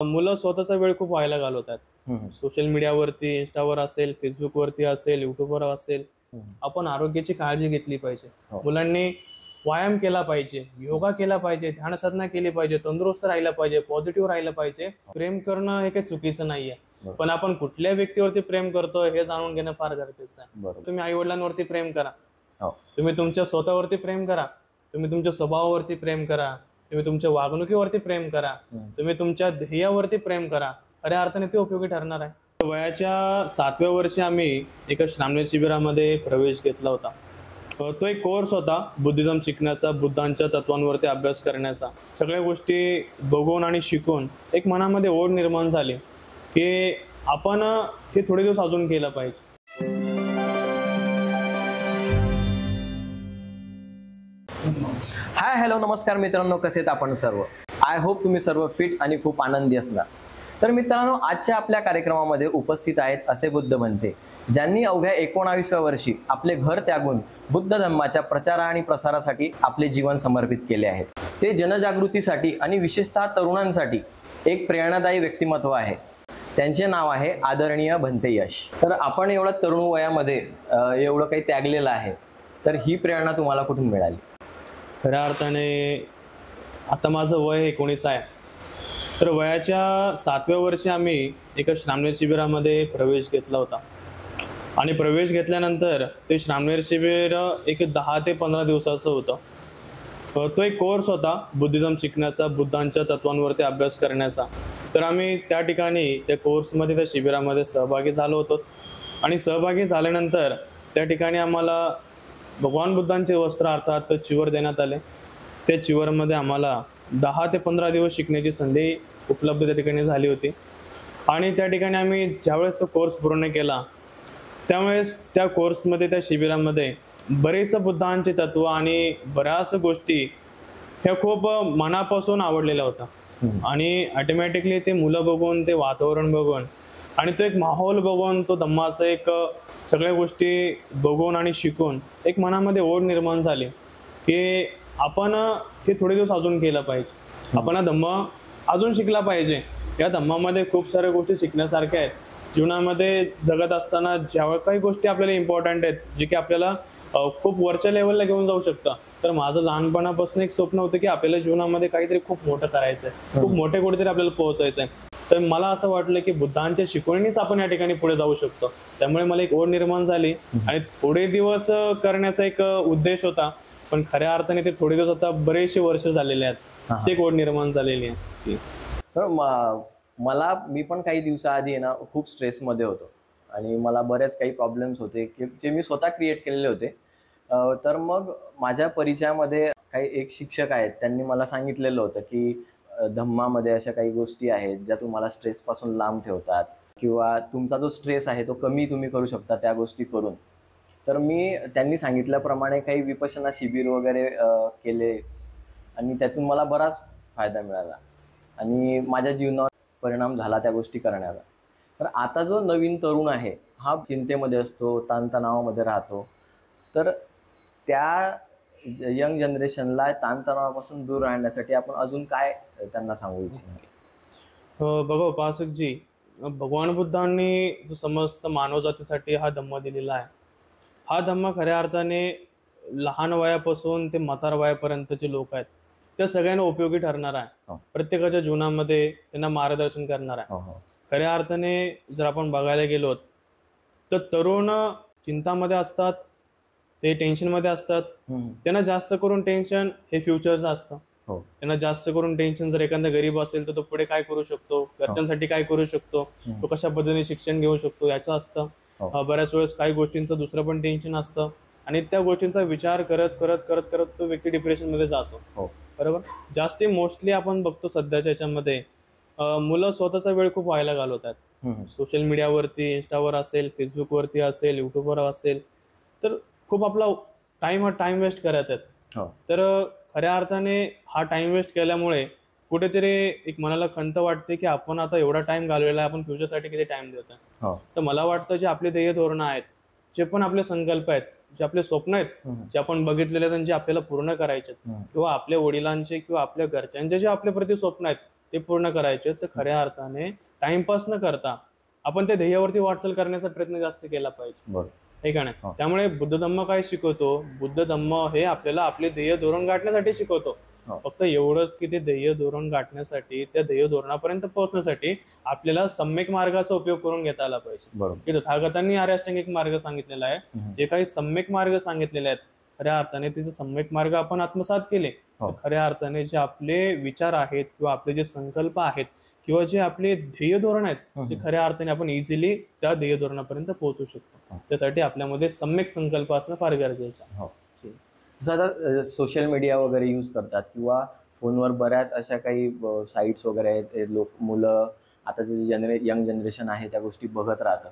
मुलं स्वतःचा वेळ खूप व्हायला घालवतात. हं, सोशल मीडियावरती, Instaवर असेल, Facebookवरती असेल, YouTubeवर असेल. हं. आपण आरोग्याची काळजी घेतली पाहिजे. हो. मुलांनी व्यायाम केला पाहिजे, योगा केला पाहिजे, ध्यानसाधना केली पाहिजे, तंदुरुस्त राहिलं पाहिजे, पॉझिटिव्ह राहिलं पाहिजे. प्रेम करणं हे काही चुकीचं नाहीये. बरोबर. पण आपण कुठल्या व्यक्तीवरती प्रेम करतोय हे जाणून घेणं फार गरजेचं आहे. बरोबर. तुम्ही आई-वडिलांवरती प्रेम करा. हो. तुम्ही तुमच्या स्वतःवरती प्रेम करा. तुम्ही तुमच्या स्वभावावरती प्रेम करा. तुम्ही तुमच्या वागणुकीवरती प्रेम करा. तुम्ही तुमच्या ध्येयावरती प्रेम करा. खऱ्या अर्थाने ते उपयोगी ठरणार आहे. वयाच्या 7व्या वर्षी आम्ही एका श्रामणेर शिबिरामध्ये प्रवेश घेतला होता. तो एक कोर्स होता बुद्धिझम शिकण्याचा, बुद्धांच्या तत्वांवरती अभ्यास करण्याचा. सगळ्या गोष्टी बघून आणि शिकून एक मनामध्ये ओढ निर्माण झाली की आपण हे थोडे दिवस अजून केलं पाहिजे. हाय हॅलो नमस्कार मित्रांनो, कसे आहेत आपण सर्व. आय होप तुम्ही सर्व फिट आणि खूप आनंदी असणार. तर मित्रांनो, आजच्या आपल्या कार्यक्रमामध्ये उपस्थित आहेत असे बुद्ध बनते ज्यांनी अवघ्या 19व्या वर्षी आपले घर त्यागून बुद्ध धम्माच्या प्रचार आणि प्रसारासाठी आपले जीवन समर्पित केले आहे. ते जनजागृतीसाठी आणि विशेषतः तरुणांसाठी एक प्रेरणादायी व्यक्तिमत्व आहे. त्यांचे नाव आहे आदरणीय भंते यश. तर आपण एवढ्या तरुण वयामध्ये एवढं काही त्यागलेलं आहे, तर ही प्रेरणा तुम्हाला कुठून मिळाली? खऱ्या अर्थाने आता माझं वय 19 आहे. तर वयाच्या 7व्या वर्षी आम्ही एका श्रामणेर शिबिरामध्ये प्रवेश घेतला होता. आणि प्रवेश घेतल्यानंतर ते श्रामणेर शिबिर एक 10 ते 15 दिवसाचं होतं. तो एक कोर्स होता बुद्धिझम शिकण्याचा, बुद्धांच्या तत्वांवरती अभ्यास करण्याचा. तर आम्ही त्या ठिकाणी त्या कोर्समध्ये, त्या शिबिरामध्ये सहभागी झालो होतो. आणि सहभागी झाल्यानंतर त्या ठिकाणी आम्हाला भगवान बुद्धांचे वस्त्र अर्थात चिवर देण्यात आले. त्या चिवरमध्ये आम्हाला 10 ते 15 दिवस शिकण्याची संधी उपलब्ध त्या ठिकाणी झाली होती. आणि त्या ठिकाणी आम्ही ज्यावेळेस तो कोर्स पूर्ण केला त्यावेळेस त्या कोर्समध्ये, त्या शिबिरामध्ये बरेच बुद्धांचे तत्व आणि बऱ्याच गोष्टी ह्या खूप मनापासून आवडलेल्या होत्या. आणि ऑटोमॅटिकली ते मुलं बघून, ते वातावरण बघून आणि तो एक माहोल बघून, तो धम्माचं एक सगळ्या गोष्टी बघून आणि शिकून एक मनामध्ये ओढ निर्माण झाली की आपण हे थोडे दिवस अजून केलं पाहिजे. आपण हा धम्म अजून शिकला पाहिजे. या धम्मामध्ये खूप साऱ्या गोष्टी शिकण्यासारख्या आहेत. जीवनामध्ये जगत असताना ज्या काही गोष्टी आपल्याला इम्पॉर्टंट आहेत, जे की आपल्याला खूप वरच्या लेवलला घेऊन जाऊ शकतं. तर माझं लहानपणापासून एक स्वप्न होतं की आपल्याला जीवनामध्ये काहीतरी खूप मोठं करायचंय, खूप मोठे कुठेतरी आपल्याला पोहोचायचंय. तर मला असं वाटलं की बुद्धांच्या शिकवणीनेच आपण या ठिकाणी पुढे जाऊ शकतो. त्यामुळे मला एक ओढ निर्माण झाली आणि थोडे दिवस करण्याचा एक उद्देश होता. पण खऱ्या अर्थाने ते थोडे दिवस आता बरेचसे वर्ष झालेले आहेत. अशी एक ओढ निर्माण झालेली आहे. तर मी पण काही दिवसाआधी ना खूप स्ट्रेसमध्ये होतो आणि मला बरेच काही प्रॉब्लेम्स होते की जे मी स्वतः क्रिएट केलेले होते. तर मग माझ्या परिचयामध्ये काही एक शिक्षक आहेत, त्यांनी मला सांगितलेलं होतं की धम्मामध्ये अशा काही गोष्टी आहेत ज्या तुम्हाला स्ट्रेसपासून लांब ठेवतात किंवा तुमचा जो स्ट्रेस आहे तो कमी तुम्ही करू शकता त्या गोष्टी करून. तर मी त्यांनी सांगितल्याप्रमाणे काही विपश्यना शिबिर वगैरे केले आणि त्यातून मला बराच फायदा मिळाला आणि माझ्या जीवनावर परिणाम झाला त्या गोष्टी करण्याचा. तर आता जो नवीन तरुण आहे हा चिंतेमध्ये असतो, ताणतणावामध्ये राहतो. तर त्या यंग जनरेशनला ताणतणावापासून दूर राहण्यासाठी आपण अजून काय त्यांना सांगू इच्छितो? बघा उपासकजी, भगवान बुद्धांनी जो समस्त मानवजातीसाठी हा धम्म दिलेला आहे, हा धम्म खऱ्या अर्थाने लहान वयापासून ते म्हातार वयापर्यंतचे लोक आहेत त्या सगळ्यांना उपयोगी ठरणार आहे. प्रत्येकाच्या जीवनामध्ये त्यांना मार्गदर्शन करणार आहे. खऱ्या अर्थाने जर आपण बघायला गेलो तर तरुण चिंतामध्ये असतात, ते टेन्शनमध्ये असतात. त्यांना जास्त करून टेन्शन हे फ्युचरचं असतं. त्यांना जास्त करून टेन्शन जर एखादा गरीब असेल तर तो पुढे काय करू शकतो, घरच्यांसाठी काय करू शकतो, तो कशा पद्धतीने शिक्षण घेऊ शकतो याचं असतं. बऱ्याच वेळेस काही गोष्टींचं दुसरं पण टेन्शन असतं आणि त्या गोष्टींचा विचार करत करत करत करत तो व्यक्ती डिप्रेशनमध्ये जातो. बरोबर. जास्ती मोस्टली आपण बघतो सध्याच्या याच्यामध्ये मुलं स्वतःचा वेळ खूप व्हायला घालवतात. सोशल मीडियावरती, Instaवर असेल, Facebookवरती असेल, YouTubeवर असेल. तर खूप आपला टाइम वेस्ट करत आहेत. तर खऱ्या अर्थाने हा टाइम वेस्ट केल्यामुळे कुठेतरी एक मनाला खंत वाटते की आपण आता एवढा टाइम घालवलेला आहे, आपण फ्युचरसाठी किती टाइम देतोय. तर मला वाटतं जे आपले ध्येय धोरणं आहेत, जे पण आपले संकल्प आहेत, जे आपले स्वप्न आहेत, जे आपण बघितलेले आहेत, जे आपल्याला पूर्ण करायचे आहेत, किंवा आपल्या वडिलांचे किंवा आपल्या घरच्यांचे जे आपल्या प्रति स्वप्न आहेत ते पूर्ण करायचे तर खऱ्या अर्थाने टाइमपास न करता आपण त्या ध्येयावरती वाटचाल करण्याचा प्रयत्न जास्त केला पाहिजे, बरोबर. हे का नाही. त्यामुळे बुद्ध धम्म काय शिकवतो, बुद्ध धम्म हे आपल्याला आपले ध्येय धोरण गाठण्यासाठी शिकवतो. फक्त एवढंच की ते ध्येय धोरण गाठण्यासाठी, त्या ध्येय धोरणापर्यंत पोहोचण्यासाठी आपल्याला सम्यक मार्गाचा उपयोग करून घेता आला पाहिजे. बरोबर. की तथागतांनी आर्य अष्टांगिक मार्ग सांगितलेला आहे, जे काही सम्यक मार्ग सांगितलेले आहेत खऱ्या अर्थाने तिचे सम्यक मार्ग आपण आत्मसात केले तर खऱ्या अर्थाने जे आपले विचार आहेत किंवा आपले जे संकल्प आहेत किंवा जे आपले ध्येय धोरण आहेत ते खऱ्या अर्थाने आपण इझिली त्या ध्येय धोरणापर्यंत पोहोचू शकतो. त्यासाठी आपल्यामध्ये सम्यक संकल्प असणं फार गरजेचं आहे. जसं आता सोशल मीडिया वगैरे यूज करतात किंवा फोनवर बऱ्याच अशा काही साईट्स वगैरे आहेत, मुलं आताचं जे यंग जनरेशन आहे त्या गोष्टी बघत राहतात.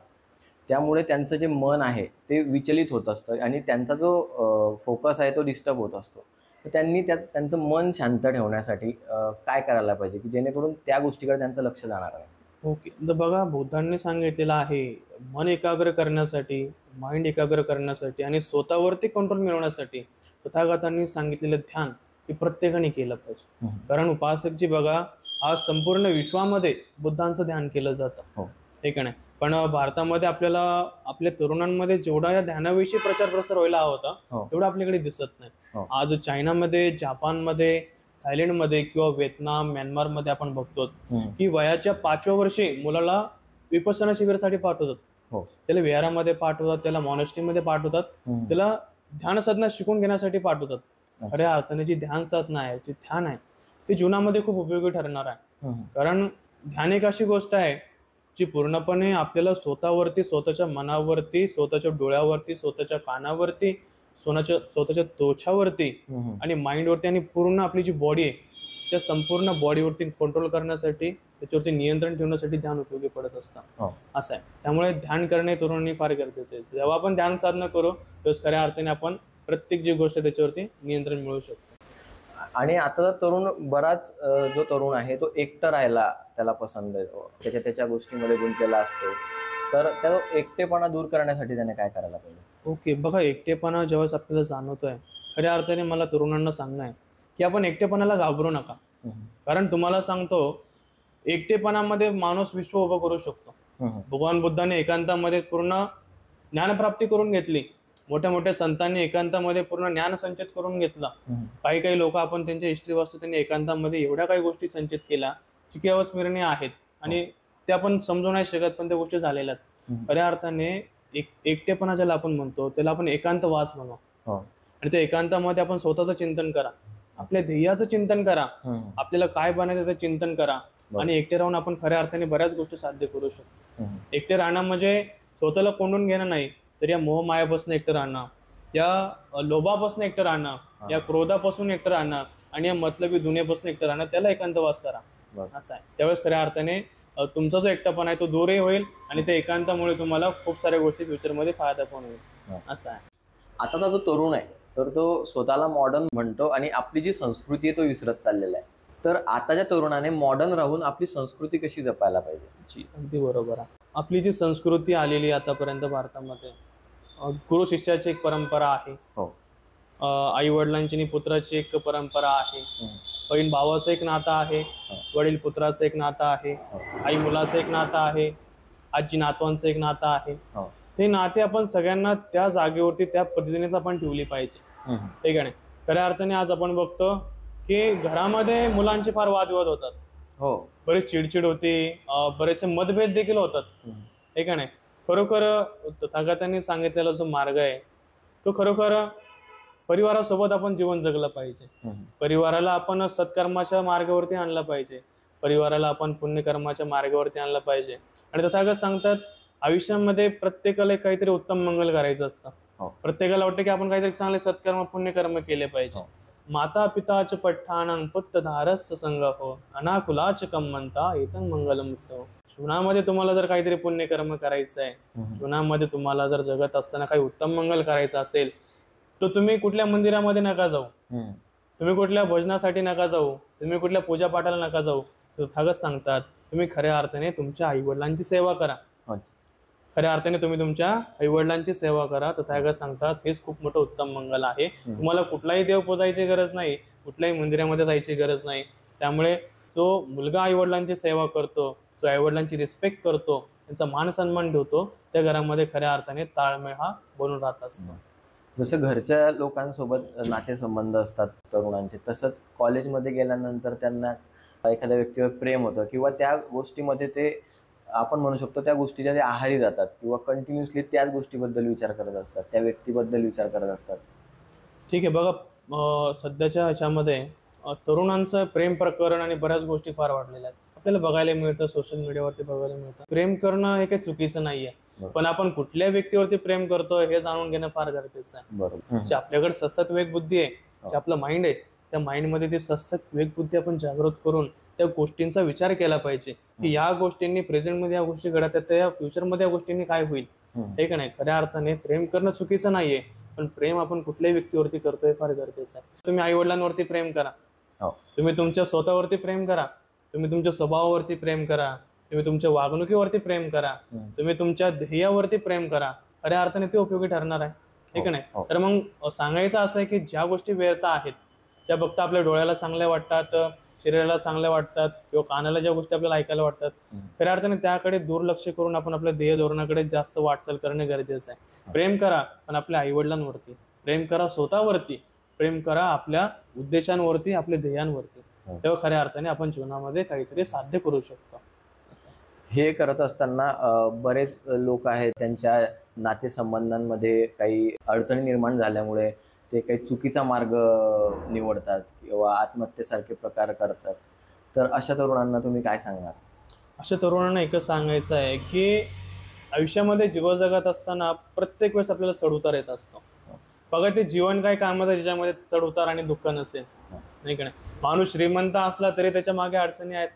त्यामुळे त्यांचं जे मन आहे ते विचलित होत असतं आणि त्यांचा जो फोकस आहे तो डिस्टर्ब होत असतो. तर त्यांनी त्यांचं मन शांत ठेवण्यासाठी काय करायला पाहिजे की जेणेकरून त्या गोष्टीकडे त्यांचं लक्ष जाणार आहे? ओके, तर बघा बुद्धांनी सांगितलेलं आहे मन एकाग्र करण्यासाठी, माइंड एकाग्र करण्यासाठी आणि स्वतःवरती कंट्रोल मिळवण्यासाठी तथागतांनी सांगितलेलं ध्यान हे प्रत्येकाने केलं पाहिजे. कारण उपासकजी बघा आज संपूर्ण विश्वामध्ये बुद्धांचं ध्यान केलं जातं, हे का नाही. पण भारतामध्ये आपल्याला आपल्या तरुणांमध्ये जेवढा या ध्यानाविषयी प्रचार प्रसार व्हायला हवा होता तेवढा आपल्याकडे दिसत नाही. आज चायनामध्ये, जापानमध्ये, थायलंडमध्ये किंवा व्हिएतनाम, म्यानमारमध्ये आपण बघतो की वयाच्या 5व्या वर्षी मुलाला विपश्यना शिबिरासाठी पाठवतात, त्याला विहारामध्ये पाठवतात, त्याला मॉनेस्ट्रीमध्ये पाठवतात, त्याला ध्यान साधना शिकून घेण्यासाठी पाठवतात. खऱ्या अर्थाने जी ध्यान साधना आहे, जी ध्यान आहे ती जीवनामध्ये खूप उपयोगी ठरणार आहे. कारण ध्यान एक अशी गोष्ट आहे जी पूर्णपणे आपल्याला स्वतःवरती, स्वतःच्या मनावरती, स्वतःच्या डोळ्यावरती, स्वतःच्या कानावरती, स्वतःच्या त्वचावरती आणि माइंडवरती आणि पूर्ण आपली जी बॉडी आहे त्या संपूर्ण बॉडीवरती कंट्रोल करण्यासाठी, त्याच्यावरती नियंत्रण ठेवण्यासाठी ध्यान उपयोगी पडत असतं, असं आहे. त्यामुळे ध्यान करणे तरुणांनी फार गरजेचं आहे. जेव्हा आपण ध्यान साधना करू तेव्हा खऱ्या अर्थाने आपण प्रत्येक जी गोष्ट त्याच्यावरती नियंत्रण मिळवू शकतो. आणि आता तरुण बराच जो तरुण आहे तो एकटा राहायला त्याला पसंत येतो, त्याच्या गोष्टीमध्ये गुंतलेला असतो. तर त्या एकटेपणा दूर करण्यासाठी त्याने काय करायला पाहिजे? ओके, बघा एकटेपणा जेव्हा आपल्याला जाणवतोय खऱ्या अर्थाने मला तरुणांना सांगणं आहे की आपण एकटेपणाला घाबरू नका. कारण तुम्हाला सांगतो एकटेपणामध्ये माणूस विश्व उभं करू शकतो. भगवान बुद्धाने एकांतामध्ये पूर्ण ज्ञानप्राप्ती करून घेतली, मोठ्या मोठ्या संतांनी एकांतामध्ये पूर्ण ज्ञान संचित करून घेतला. काही लोक आपण त्यांच्या हिस्ट्री वाचतो, त्यांनी एकांतामध्ये एवढ्या काही गोष्टी संचित केल्या की की अविस्मरणीय आहेत आणि ते आपण समजू नाही शकत, पण त्या गोष्टी झालेल्या आहेत. खऱ्या अर्थाने एकटेपणा ज्याला आपण म्हणतो त्याला आपण एकांतवास म्हणू आणि त्या एकांतामध्ये आपण स्वतःचं चिंतन करा, आपल्या ध्येयाचं चिंतन करा, आपल्याला काय बनायचं ते चिंतन करा आणि एकटे राहून आपण खऱ्या अर्थाने बऱ्याच गोष्टी साध्य करू शकतो. एकटे राहणं म्हणजे स्वतःला कोंडून घेणं नाही, तर या मोहमायापासून एकटं राहणं, या लोभापासून एकटं राहणं, या क्रोधापासून एकटं राहणं आणि या मतलबी दुनियेपासून एकटं राहणं, त्याला एकांतवास करा, असं आहे. त्यावेळेस खऱ्या अर्थाने तुमचा जो एकटापणा आहे तो दूरही होईल आणि त्या एकांतामुळे तुम्हाला खूप साऱ्या गोष्टी फ्युचरमध्ये फायदा पण होईल, असं आहे. आताचा जो तरुण आहे तर तो स्वतःला मॉडर्न म्हणतो आणि आपली जी संस्कृती आहे तो विसरत चाललेला आहे. तर आताच्या तरुणाने मॉडर्न राहून आपली संस्कृती कशी जपायला पाहिजे? अगदी बरोबर आहे. आपली जी संस्कृती आलेली आतापर्यंत भारतामध्ये गुरु शिष्याची एक परंपरा आहे, आई वडिलांची आणि पुत्राची एक परंपरा आहे, बहीण भावाचं एक नातं आहे, वडील पुत्राचं एक नातं आहे, आई मुलाचं एक नातं आहे, आजी नातवांचं एक नातं आहे. ते नाते आपण सगळ्यांना त्या जागेवरती त्या पद्धतीनेच आपण ठेवली पाहिजे, ठीक आहे. खऱ्या अर्थाने आज आपण बघतो की घरामध्ये मुलांचे फार वादविवाद होतात, बरेच चिडचिड होते, बरेचसे मतभेद देखील होतात, ठीक आहे. खरोखर तथागतांनी सांगितलेला जो मार्ग आहे तो खरोखर परिवारासोबत आपण जीवन जगलं पाहिजे. परिवाराला आपण सत्कर्माच्या मार्गावरती आणलं पाहिजे, परिवाराला आपण पुण्यकर्माच्या मार्गावरती आणलं पाहिजे. आणि तथागत सांगतात आयुष्यामध्ये प्रत्येकाला काहीतरी उत्तम मंगल करायचं असतं. प्रत्येकाला वाटतं की आपण काहीतरी चांगले सत्कर्म पुण्यकर्म केले पाहिजे. माता पिताच पठ्ठानं पुत्तधारस्य संगहो अनाकुलाच कम्मंता एतं मंगलम उत्तम. जीवनामध्ये तुम्हाला जर काहीतरी पुण्यकर्म करायचं आहे, जीवनामध्ये तुम्हाला जर जगत असताना काही उत्तम मंगल करायचं असेल तर तुम्ही कुठल्या मंदिरामध्ये नका जाऊ, तुम्ही कुठल्या भजनासाठी नका जाऊ, तुम्ही कुठल्या पूजा पाठाला नका जाऊ. तथागत सांगतात तुम्ही खऱ्या अर्थाने तुमच्या आई वडिलांची सेवा करा, खऱ्या अर्थाने तुम्ही तुमच्या आई वडिलांची सेवा करा. तथागत सांगतात हेच खूप मोठं उत्तम मंगल आहे. तुम्हाला कुठलाही देव पूजायची गरज नाही, कुठल्याही मंदिरामध्ये जायची गरज नाही. त्यामुळे जो मुलगा आईवडिलांची सेवा करतो, जो आईवडिलांची रिस्पेक्ट करतो, त्यांचा मान सन्मान ठेवतो, त्या घरामध्ये खऱ्या अर्थाने ताळमेळ हा बनून राहत असतो. जसं घरच्या लोकांसोबत नातेसंबंध असतात तरुणांचे, तसंच कॉलेजमध्ये गेल्यानंतर त्यांना एखाद्या व्यक्तीवर प्रेम होतं किंवा त्या गोष्टीमध्ये ते आपण म्हणू शकतो त्या गोष्टीच्या ते आहारी जातात किंवा कंटिन्युअसली त्याच गोष्टीबद्दल विचार करत असतात, त्या व्यक्तीबद्दल विचार करत असतात. ठीक आहे बघा, सध्याच्या ह्याच्यामध्ये तरुणांचं प्रेम प्रकरण आणि बऱ्याच गोष्टी फार वाढलेल्या आहेत. आपल्याला बघायला मिळतं, सोशल मीडियावरती बघायला मिळतं. प्रेम करणं हे काही चुकीचं नाहीये, पण आपण कुठल्या व्यक्तीवरती प्रेम करतोय हे जाणून घेणं फार गरजेचं आहे. बरोबर. जे आपल्याकडे सतत वेगबुद्धी आहे, जे आपलं माइंड आहे, त्या माइंडमध्ये ती सतत वेगबुद्धी आपण जागृत करून त्या गोष्टींचा विचार केला पाहिजे की या गोष्टींनी प्रेझेंटमध्ये या गोष्टी घडत आहेत, तर या फ्युचरमध्ये या गोष्टींनी काय होईल. हे का नाही, खऱ्या अर्थाने प्रेम करणं चुकीचं नाहीये, पण प्रेम आपण कुठल्याही व्यक्तीवरती करतोय फार गरजेचं आहे. तुम्ही आई वडिलांवरती प्रेम करा, तुम्ही तुमच्या स्वतःवरती प्रेम करा, तुम्ही तुमच्या स्वभावावरती प्रेम करा, तुम्ही तुमच्या वागणुकीवरती प्रेम करा, तुम्ही तुमच्या ध्येयावरती प्रेम करा. खऱ्या अर्थाने ते उपयोगी ठरणार आहे. हे का नाही. तर मग सांगायचं असं आहे की ज्या गोष्टी व्यर्थ आहेत, ज्या फक्त आपल्या डोळ्याला चांगल्या वाटतात, शरीराला चांगल्या वाटतात किंवा कानाला ज्या गोष्टी आपल्याला ऐकायला वाटतात, खऱ्या अर्थाने त्याकडे दुर्लक्ष करून आपण आपल्या ध्येय धोरणाकडे जास्त वाटचाल करणे गरजेचं आहे. प्रेम करा, पण आपल्या आईवडिलांवरती प्रेम करा, स्वतःवरती प्रेम करा, आपल्या उद्देशांवरती, आपल्या ध्येयांवरती. तेव्हा खऱ्या अर्थाने आपण जीवनामध्ये काहीतरी साध्य करू शकतो. हे करत असताना बरेच लोक आहेत, त्यांच्या नातेसंबंधांमध्ये काही अडचणी निर्माण झाल्यामुळे ते काही चुकीचा मार्ग निवडतात किंवा आत्महत्येसारखे प्रकार करतात. तर अशा तरुणांना तुम्ही काय सांगणार? अशा तरुणांना एकच सांगायचं आहे की आयुष्यामध्ये जीवन जगत असताना प्रत्येक वेळेस आपल्याला चढउतार येत असतो. बघा, ते जीवन काय कामाचं ज्याच्यामध्ये चढउतार आणि दुःख नसेल, नाही का नाही. माणूस श्रीमंत असला तरी त्याच्या मागे अडचणी आहेत,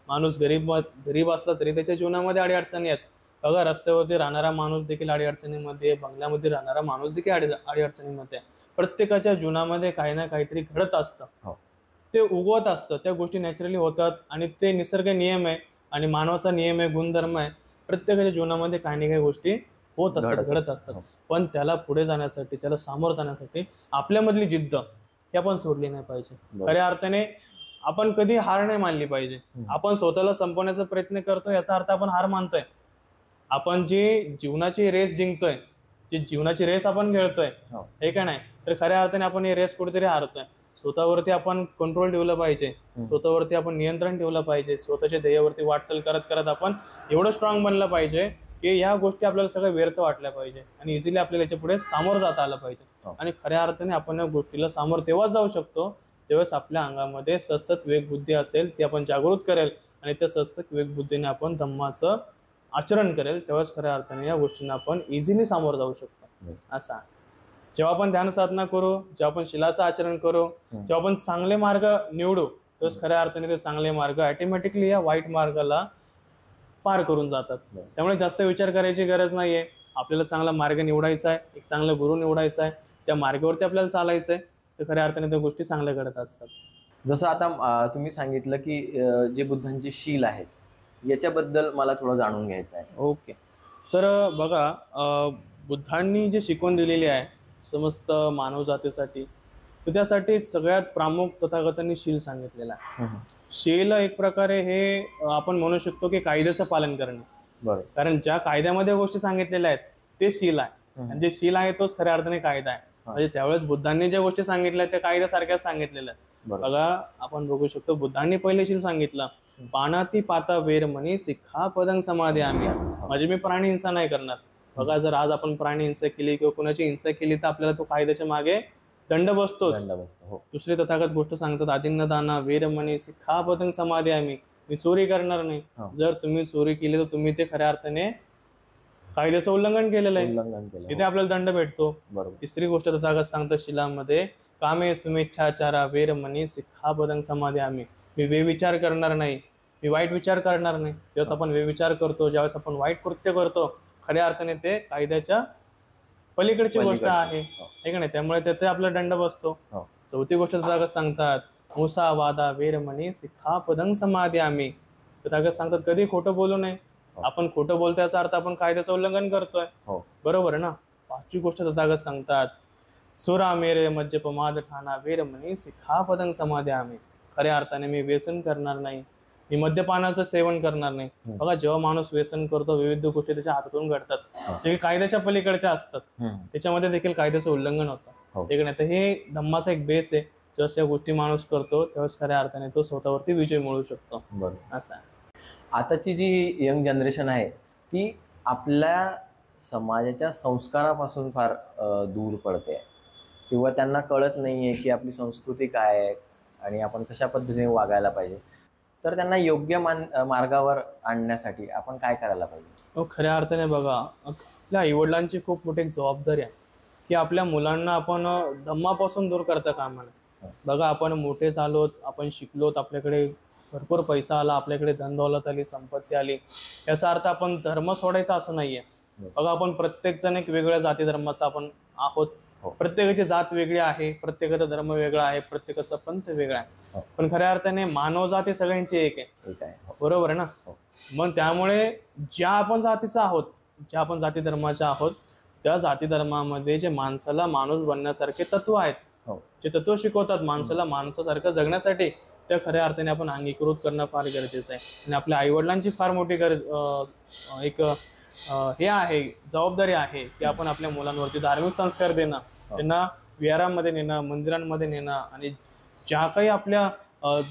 माणूस गरीब असला तरी त्याच्या जीवनामध्ये अडीअडचणी आहेत. बघा, रस्त्यावरती राहणारा माणूस देखील अडीअडचणीमध्ये, बंगल्यामध्ये राहणारा माणूस देखील अडीअडचणीमध्ये. प्रत्येकाच्या जीवनामध्ये काही ना काहीतरी घडत असतं, ते उगवत असतं, त्या गोष्टी नॅचरली होतात आणि ते निसर्ग नियम आहे आणि मानवाचा नियम आहे, गुणधर्म आहे. प्रत्येकाच्या जीवनामध्ये काही ना काही गोष्टी होत असतात, घडत असतात. पण त्याला पुढे जाण्यासाठी, त्याला सामोरं जाण्यासाठी आपल्यामधली जिद्द ही आपण सोडली नाही पाहिजे. खऱ्या अर्थाने आपण कधी हार नाही मानली पाहिजे. आपण स्वतःला संपवण्याचा प्रयत्न करतोय याचा अर्थ आपण हार मानतोय. आपण जी जीवनाची रेस जिंकतोय, जी जीवनाची रेस आपण खेळतोय, हे का नाही, तर खऱ्या अर्थाने आपण ही रेस कुठेतरी हारतोय. स्वतःवरती आपण कंट्रोल ठेवलं पाहिजे, स्वतःवरती आपण नियंत्रण ठेवलं पाहिजे. स्वतःच्या ध्येयावरती वाटचाल करत करत आपण एवढं स्ट्रॉंग बनलं पाहिजे की या गोष्टी आपल्याला सगळं व्यर्थ वाटल्या पाहिजे आणि इझिली आपल्याला याच्या पुढे सामोरं जाता आलं पाहिजे. आणि खऱ्या अर्थाने आपण या गोष्टीला सामोरं तेव्हाच जाऊ शकतो तेव्हाच आपल्या अंगामध्ये सतत वेगबुद्धी असेल, ती आपण जागृत करेल आणि त्या सतत वेगबुद्धीने आपण धम्माचं आचरण करेल, तेव्हाच खऱ्या अर्थाने या गोष्टींना आपण इझिली सामोरं जाऊ शकतो. असा जेव्हा आपण ध्यान साधना करू, जेव्हा आपण शिलाचं आचरण करू, जेव्हा आपण चांगले मार्ग निवडू, तेव्हाच खऱ्या अर्थाने ते चांगले मार्ग ऑटोमॅटिकली या वाईट मार्गाला पार करून जातात. त्यामुळे जास्त विचार करायची गरज नाहीये. आपल्याला चांगला मार्ग निवडायचा आहे, एक चांगला गुरु निवडायचा आहे, त्या मार्गावरती आपल्याला चालायचं आहे, तर खऱ्या अर्थाने त्या गोष्टी चांगल्या घडत असतात. जसं आता तुम्ही सांगितलं की जे बुद्धांची शील आहेत, याच्याबद्दल मला थोडं जाणून घ्यायचं आहे. ओके, तर बघा, बुद्धांनी जे शिकवण दिलेली आहे समस्त मानव जातीसाठी, तर त्यासाठी सगळ्यात प्रामुख तथागतांनी शील सांगितलेलं आहे. शील एक प्रकारे हे आपण म्हणू शकतो की कायद्याचं पालन करणे. बरोबर. कारण ज्या कायद्यामध्ये गोष्टी सांगितलेल्या आहेत ते शील आहे, आणि जे शील आहे तोच खऱ्या अर्थाने कायदा आहे. म्हणजे त्यावेळेस बुद्धांनी ज्या गोष्टी सांगितल्या त्या कायद्यासारख्याच सांगितलेल्या आहेत. बघा, आपण बघू शकतो बुद्धांनी पहिले शील सांगितलं, पानाती पाता वेरमणी सिक्खा पदं समाधी आम्ही. म्हणजे मी प्राणी हिंसा नाही करणार. बघा, जर आज आपण प्राणी हिंसा केली किंवा कुणाची हिंसा केली तर आपल्याला तो कायद्याच्या मागे दंड बसतोच. दुसरी तथागत गोष्ट सांगतात, आदिन्न दाना वेरमणी सिक्खा पदं समाधी आम्ही. मी चोरी करणार नाही. जर तुम्ही चोरी केली तर तुम्ही ते खऱ्या अर्थाने कायद्याचं उल्लंघन केलेलं आहे, तिथे आपल्याला दंड भेटतो. तिसरी गोष्ट तथागत सांगतात शिलामध्ये, कामे सुमेच्छाचारा वेरमणी सिक्खा पदं समाधी आम्ही. मी वेविचार करणार नाही, मी वाईट विचार करणार नाही. ज्यावेळेस आपण वेविचार करतो, ज्यावेळेस आपण वाईट कृत्य करतो, खऱ्या अर्थाने ते कायद्याच्या पलीकडची गोष्ट आहे, हे का नाही. त्यामुळे तिथे आपला दंड बसतो. चौथी गोष्ट तथागत सांगतात, मुसा वादा वेरमणी सिक्खा पदं समाधी आम्ही. तथागत सांगतात कधी खोटं बोलू नये. आपण खोटं बोलतोय याचा अर्थ आपण कायद्याचं उल्लंघन करतोय, बरोबर आहे ना. पाचवी गोष्ट तथागत सांगतात, सुरा मेरे मज्जपमाद ठाणा वेरमणी सिक्खा पदं समाधी आम्ही. खऱ्या अर्थाने मी व्यसन करणार नाही, मी मद्यपानाचं सेवन करणार नाही. बघा, जेव्हा माणूस व्यसन करतो, विविध गोष्टी त्याच्या हातातून घडतात, जे की कायद्याच्या पलीकडच्या असतात, त्याच्यामध्ये देखील कायद्याचं उल्लंघन होतं. ठीक आहे. तर हे धम्माचा एक बेस आहे. जेव्हा त्या गोष्टी माणूस करतो तेव्हाच खऱ्या अर्थाने तो स्वतःवरती विजय मिळवू शकतो. बरोबर. असं आहे. आताची जी यंग जनरेशन आहे ती आपल्या समाजाच्या संस्कारापासून फार दूर पडते किंवा त्यांना कळत नाही आहे की आपली संस्कृती काय आहे आणि आपण कशा पद्धतीने वागायला पाहिजे. तर त्यांना योग्य मार्गावर आणण्यासाठी आपण काय करायला पाहिजे? खऱ्या अर्थाने बघा, आपल्या आईवडिलांची खूप मोठी एक जबाबदारी आहे की आपल्या मुलांना आपण धम्मापासून दूर करता कामा नये. बघा, आपण मोठे झालोत, आपण शिकलोत, आपल्याकडे भरपूर पैसा आला, आपल्याकडे धनदौलत आली, संपत्ती आली, याचा अर्थ आपण धर्म सोडायचा असं नाहीये. बघा, आपण प्रत्येक जण एक वेगळ्या जाती धर्माचा आपण आहोत. प्रत्येकाची जात वेगळी आहे, प्रत्येकाचा धर्म वेगळा आहे, प्रत्येकाचा पंथ वेगळा आहे. पण खऱ्या अर्थाने मानवजात ही सगळ्यांची एक आहे. बरोबर आहे ना? मग त्यामुळे ज्या आपण जातीचा आहोत, ज्या आपण जाती धर्माच्या आहोत, त्या जाती धर्मामध्ये जे माणसाला माणूस बनण्यासारखे तत्व आहेत, जे तत्व शिकवतात माणसाला माणसासारखं जगण्यासाठी, त्या खऱ्या अर्थाने आपण अंगीकृत करणं फार गरजेचं आहे. आणि आपल्या आईवडिलांची फार मोठी एक हे आहे, जबाबदारी आहे की आपण आपल्या मुलांवरती धार्मिक संस्कार देणं, त्यांना विहारांमध्ये नेणं, मंदिरांमध्ये नेणं, आणि ज्या काही आपल्या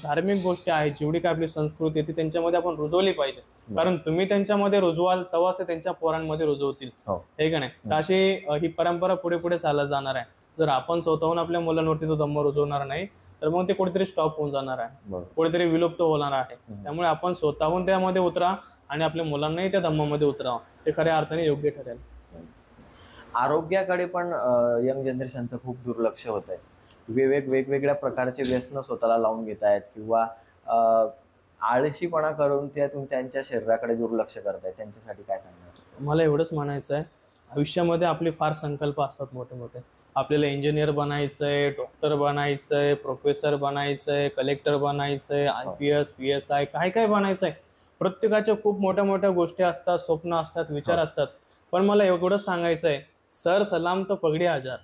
धार्मिक गोष्टी आहेत, जेवढी काही आपली संस्कृती आहे ती त्यांच्यामध्ये आपण रुजवली पाहिजे. कारण तुम्ही त्यांच्यामध्ये रुजवाल तेव्हाच ते त्यांच्या पोरांमध्ये रुजवतील. हे का नाही? तर अशी ही परंपरा पुढे पुढे चालत जाणार आहे. जर आपण स्वतःहून आपल्या मुलांवरती तो धम्म रुजवणार नाही तर मग ते कुठेतरी स्टॉप होऊन जाणार आहे, कुठेतरी विलुप्त होणार आहे. त्यामुळे आपण स्वतःहून त्यामध्ये उतरा आणि आपल्या मुलांनाही त्या धम्मामध्ये उतरावं, ते खऱ्या अर्थाने योग्य ठरेल. आरोग्याकडे पण यंग जनरेशनचं खूप दुर्लक्ष होत आहे. वेगवेगळ्या प्रकारचे व्यसन स्वतःला लावून घेत आहेत किंवा आळशीपणा करून त्यांच्या शरीराकडे दुर्लक्ष करत आहेत. त्यांच्यासाठी काय सांगणार? मला एवढंच म्हणायचं आहे, आयुष्यामध्ये आपले फार संकल्प असतात मोठे मोठे. आपल्याला इंजिनियर बनायचंय, डॉक्टर बनायचंय, प्रोफेसर बनायचंय, कलेक्टर बनायचंय, IPS PSI काय काय बनायचंय. प्रत्येकाच्या खूप मोठ्या मोठ्या गोष्टी असतात, स्वप्न असतात, विचार असतात. पण मला एवढंच सांगायचं आहे, सर सलाम तो पगडी हजार.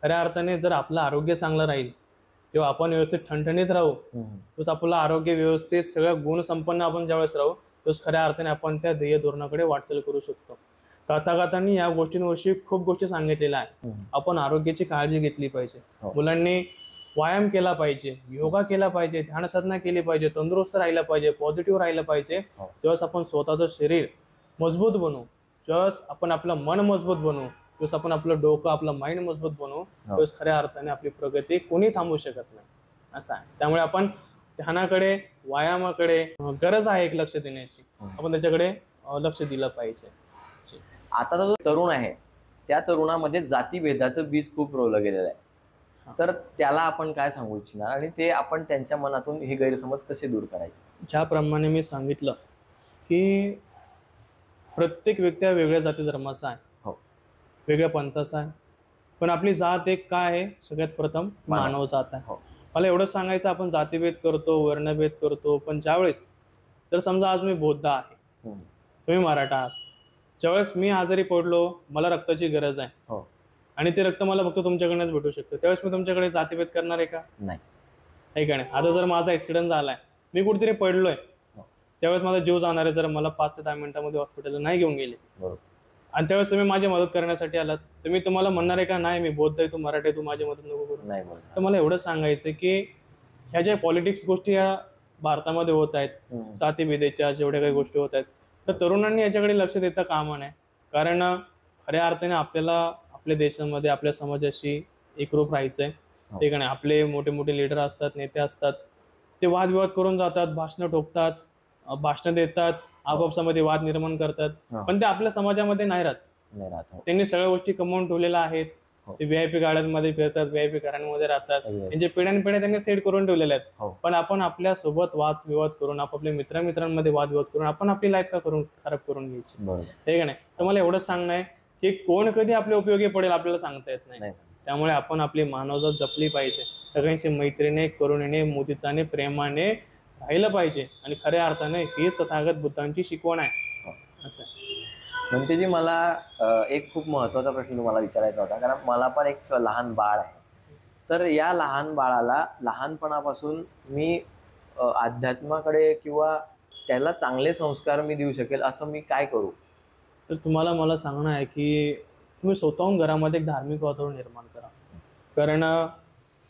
खऱ्या अर्थाने जर आपलं आरोग्य चांगलं राहील, तेव्हा आपण व्यवस्थित ठणठणीत राहू, तोच आपलं आरोग्य व्यवस्थित सगळ्या गुण संपन्न आपण ज्यावेळेस राहू, तोच खऱ्या अर्थाने आपण त्या ध्येय धोरणाकडे वाटचाल करू शकतो. तथागतांनी या गोष्टींविषयी खूप गोष्टी सांगितलेल्या आहे. आपण आरोग्याची काळजी घेतली पाहिजे, मुलांनी व्यायाम केला पाहिजे, योगा केला पाहिजे, ध्यानसाधना केली पाहिजे, तंदुरुस्त राहिलं पाहिजे, पॉझिटिव्ह राहिलं पाहिजे. जेव्हा आपण स्वतःचं शरीर मजबूत बनवू, जेव्हा आपण आपलं मन मजबूत बनवू, जेव्हा आपण आपलं डोकं, आपलं माइंड मजबूत बनवू, तेव्हा खऱ्या अर्थाने आपली प्रगती कोणी थांबवू शकत नाही. असं आहे. त्यामुळे आपण ध्यानाकडे, व्यायामाकडे गरज आहे एक लक्ष देण्याची, आपण त्याच्याकडे लक्ष दिलं पाहिजे. आता जो तरुण आहे त्या तरुणामध्ये जातीभेदाचं बीज खूप रोवलं गेलेलं आहे. तर त्याला आपण काय सांगू इच्छिणार आणि ते आपण त्यांच्या मनातून हे गैरसमज कसे दूर करायचे? ज्याप्रमाणे मी सांगितलं की प्रत्येक व्यक्ती वेगळ्या जाती धर्माचा आहे, वेगळ्या पंथाचा आहे, पण आपली जात एक काय आहे? सगळ्यात प्रथम मानव जात आहे. मला एवढंच सांगायचं, आपण जातीभेद करतो, वर्णभेद करतो, पण ज्यावेळेस जर समजा आज मी बौद्ध आहे, तुम्ही मराठा आहात, ज्यावेळेस मी आजारी पडलो, मला रक्ताची गरज आहे आणि ते रक्त मला फक्त तुमच्याकडनंच भेटू शकतं, त्यावेळेस मी तुमच्याकडे जातीभेद करणार आहे का? नाही. आहे का नाही? आता जर माझा ऍक्सिडेंट झालाय, मी कुठेतरी पडलोय, त्यावेळेस माझा जीव जाणार आहे, जर मला 5 ते 10 मिनिटांमध्ये हॉस्पिटलला नाही घेऊन गेले आणि त्यावेळेस तुम्ही माझी मदत करण्यासाठी आलात, तर मी तुम्हाला म्हणणार आहे का नाही मी बौद्ध आहे, तू मराठी आहे, तू माझी मदत नको करू? नाही. तर मला एवढं सांगायचं की ह्या ज्या पॉलिटिक्स गोष्टी या भारतामध्ये होत आहेत, जातीभेदाच्या जेवढ्या काही गोष्टी होत आहेत, तर तरुणांनी याच्याकडे लक्ष देता कामा नये. कारण खऱ्या अर्थाने आपल्याला आपल्या देशामध्ये आपल्या समाजाशी एकरूप राहायचंय. ठीक आहे. आपले मोठे मोठे लीडर असतात, नेते असतात, ते वादविवाद करून जातात, भाषणं ठोकतात, भाषणं देतात, आपापसामध्ये वाद निर्माण करतात, पण ते आपल्या समाजामध्ये नाही राहत. त्यांनी सगळ्या गोष्टी कमवून ठेवलेल्या आहेत. ते VIP गाड्यांमध्ये फिरतात, VIP घरांमध्ये राहतात, त्यांचे पिढ्यानपिढ्या त्यांनी सेट करून ठेवलेल्या आहेत. पण आपण आपल्या सोबत वादविवाद करून, आपापल्या मित्रांमध्ये वादविवाद करून आपण आपली लाईफ का खराब करून घ्यायची? ठीक आहे नाही? तर मला एवढंच सांगणं आहे की कोण कधी आपल्या उपयोगी पडेल आपल्याला सांगता येत नाही. त्यामुळे आपण आपली मानवजात जपली पाहिजे, सगळ्यांशी मैत्रीने, करुणेने, मुदिताने, प्रेमाने राहिलं पाहिजे आणि खऱ्या अर्थाने हीच तथागत बुद्धांची शिकवण आहे. असं म्हणते जी मला एक खूप महत्त्वाचा प्रश्न तुम्हाला विचारायचा होता, कारण मला पण एक लहान बाळ आहे. तर या लहान बाळाला लहानपणापासून मी अध्यात्माकडे किंवा त्याला चांगले संस्कार मी देऊ शकेल असं मी काय करू? तर तुम्हाला मला सांगणं आहे की तुम्ही स्वतःहून घरामध्ये एक धार्मिक वातावरण निर्माण करा. कारण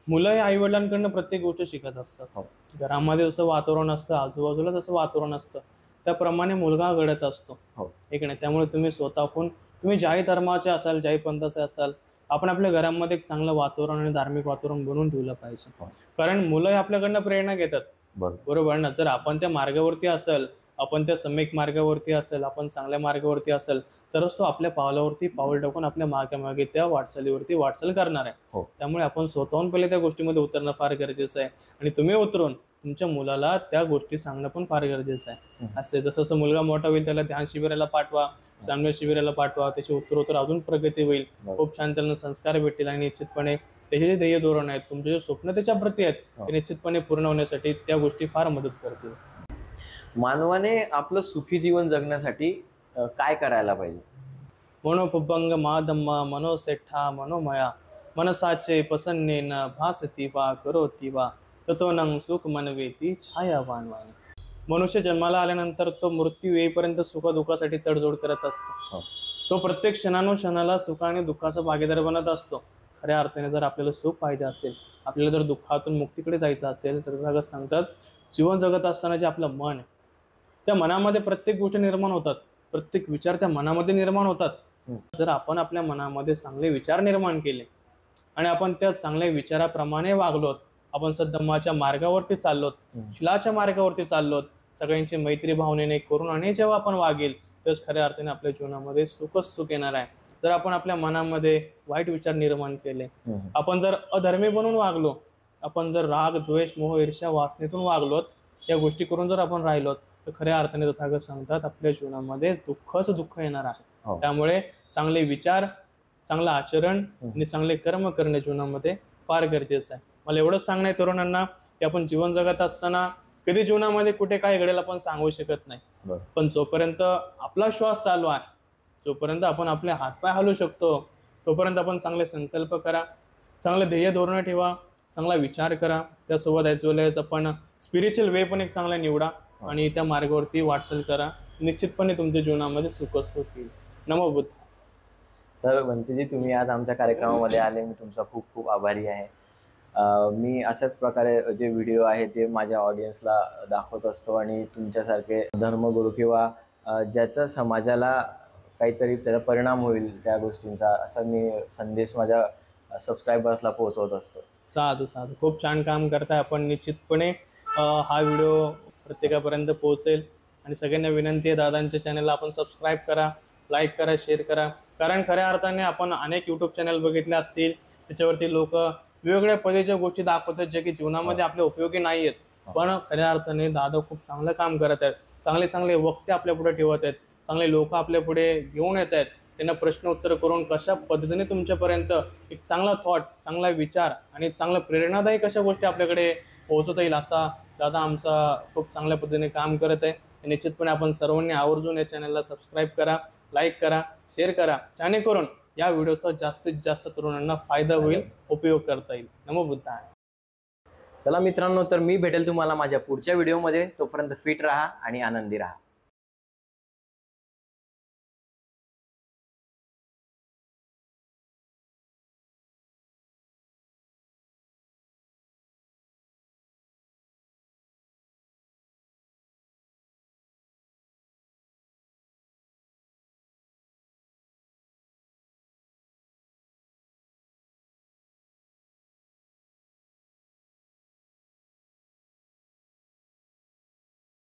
मुलं हे आईवडिलांकडनं प्रत्येक गोष्ट शिकत असतात. हो. घरामध्ये जसं वातावरण असतं, आजूबाजूला जसं वातावरण असतं, त्याप्रमाणे मुलगा घडत असतो. हो. एक नाही, त्यामुळे तुम्ही स्वतःहून, तुम्ही ज्याही धर्माचे असाल, ज्याही पंथाचे असाल, आपण आपल्या घरामध्ये एक चांगलं वातावरण आणि धार्मिक वातावरण बनवून ठेवलं पाहिजे. हो. कारण मुलं हे आपल्याकडनं प्रेरणा घेतात. बरोबर ना? जर आपण त्या मार्गावरती असेल, आपण त्या सम्यक मार्गावरती असेल, आपण चांगल्या मार्गावरती असेल, तरच तो आपल्या पावलावरती पाऊल टाकून आपल्या मागे त्या वाटचालीवरती वाटचाल करणार आहे. हो. त्यामुळे आपण स्वतःहून पहिले त्या गोष्टीमध्ये उतरणं फार गरजेचं आहे. आणि तुम्ही उतरून तुमच्या मुलाला त्या गोष्टी सांगणं पण फार गरजेचं आहे. असे जसं जसं मुलगा मोठा होईल त्याला ध्यान शिबिराला पाठवा, श्रामणेर शिबिराला पाठवा, त्याची उत्तरोत्तर अजून प्रगती होईल. खूप छान त्यांना संस्कार भेटतील आणि निश्चितपणे त्याचे जे ध्येय धोरण आहेत, तुमचे जे स्वप्न त्याच्या प्रती आहेत, ते निश्चितपणे पूर्ण होण्यासाठी त्या गोष्टी फार मदत करतील. मानवाने आपलं सुखी जीवन जगण्यासाठी काय करायला पाहिजे? मनोपभंग माधम्मा मनोसेठा मनोमया मनसाचे पसन्नेन भासती वा करोती वा तत्वनं सुख मनवेती छायावान वाणी. मनुष्य जन्माला आल्यानंतर तो मृत्यू येईपर्यंत सुखदुःखासाठी तडजोड करत असतो. तो प्रत्येक क्षणानुक्षणाला सुख आणि दुःखाचा भागीदार बनत असतो. खऱ्या अर्थाने जर आपल्याला सुख पाहिजे असेल, आपल्याला जर दुःखातून मुक्तीकडे जायचं असेल, तर तथागत सांगतात जीवन जगत असताना जे आपलं मन आहे, त्या मनामध्ये प्रत्येक गोष्ट निर्माण होतात, प्रत्येक विचार त्या मनामध्ये निर्माण होतात. जर आपण आपल्या मनामध्ये चांगले विचार निर्माण केले आणि आपण त्या चांगल्या विचाराप्रमाणे वागलोत, आपण सद्धम्माच्या मार्गावरती चाललोत, शिलाच्या मार्गावरती चाललोत, सगळ्यांची मैत्री भावनेने करुणाने जेव्हा आपण वागेल, तेच खऱ्या अर्थाने आपल्या जीवनामध्ये सुखच सुख येणार आहे. जर आपण आपल्या मनामध्ये वाईट विचार निर्माण केले, आपण जर अधर्मी बनून वागलो, आपण जर राग द्वेष मोह ईर्ष्या वासनेतून वागलोत, या गोष्टी करून जर आपण राहिलोत, तर खऱ्या अर्थाने तथागत सांगतात आपल्या जीवनामध्ये दुःखच दुःख येणार आहे. त्यामुळे चांगले विचार, चांगलं आचरण आणि चांगले कर्म करणे जीवनामध्ये फार गरजेचं आहे. मला एवढंच सांगणं आहे तरुणांना की आपण जीवन जगत असताना कधी जीवनामध्ये कुठे काय घडेल आपण सांगू शकत नाही. पण जोपर्यंत आपला श्वास चालू आहे, जोपर्यंत आपण आपले हातपाय हलवू शकतो, तोपर्यंत आपण चांगले संकल्प करा, चांगले ध्येय धोरणं ठेवा, चांगला विचार करा. त्यासोबत ॲज वेल एज आपण स्पिरिच्युअल वे पण एक चांगला निवडा आणि त्या मार्गावरती वाटचाल करा. निश्चितपणे तुमच्या जीवनामध्ये सुखच सुख येईल. नमो बुद्ध. तर बंटीजी, तुम्ही आज आमच्या कार्यक्रमामध्ये आले, मी तुमचा खूप खूप आभारी आहे. मी अशाच प्रकारे जे व्हिडिओ आहे ते माझ्या ऑडियन्सला दाखवत असतो आणि तुमच्यासारखे धर्मगुरू किंवा ज्याचा समाजाला काहीतरी त्याचा परिणाम होईल त्या गोष्टींचा, असा मी संदेश माझ्या सबस्क्रायबर्सला पोहोचवत असतो. साधू साधू, खूप छान काम करताय आपण. निश्चितपणे हा व्हिडिओ प्रत्येकापर्यंत पोहोचेल आणि सगळ्यांना विनंती आहे, दादांच्या चॅनलला आपण सबस्क्राईब करा, लाईक करा, शेअर करा. कारण खऱ्या अर्थाने आपण अनेक यूट्यूब चॅनल बघितले असतील, त्याच्यावरती लोक वेगवेगळ्या पद्धतीच्या गोष्टी दाखवतात जे की जीवनामध्ये आपल्या उपयोगी नाही आहेत. पण खऱ्या अर्थाने दादा खूप चांगलं काम करत आहेत. चांगले चांगले वक्ते आपल्या पुढे ठेवत आहेत, चांगले लोक आपल्या पुढे घेऊन येत आहेत, त्यांना प्रश्न उत्तर करून कशा पद्धतीने तुमच्यापर्यंत एक चांगला थॉट, चांगला विचार आणि चांगलं प्रेरणादायी कशा गोष्टी आपल्याकडे पोहोचवता येईल, असा दादा आमचा खूप चांगल्या पद्धतीने काम करत आहे. निश्चितपणे आपण सर्वांनी आवर्जून या चॅनलला सबस्क्राईब करा, लाईक करा, शेअर करा, जेणेकरून या व्हिडिओचा जास्तीत जास्त तरुणांना फायदा होईल, उपयोग करता येईल. नमो बुद्धाय. चला मित्रांनो, तर मी भेटेल तुम्हाला माझ्या पुढच्या व्हिडिओमध्ये. तोपर्यंत फिट राहा आणि आनंदी राहा.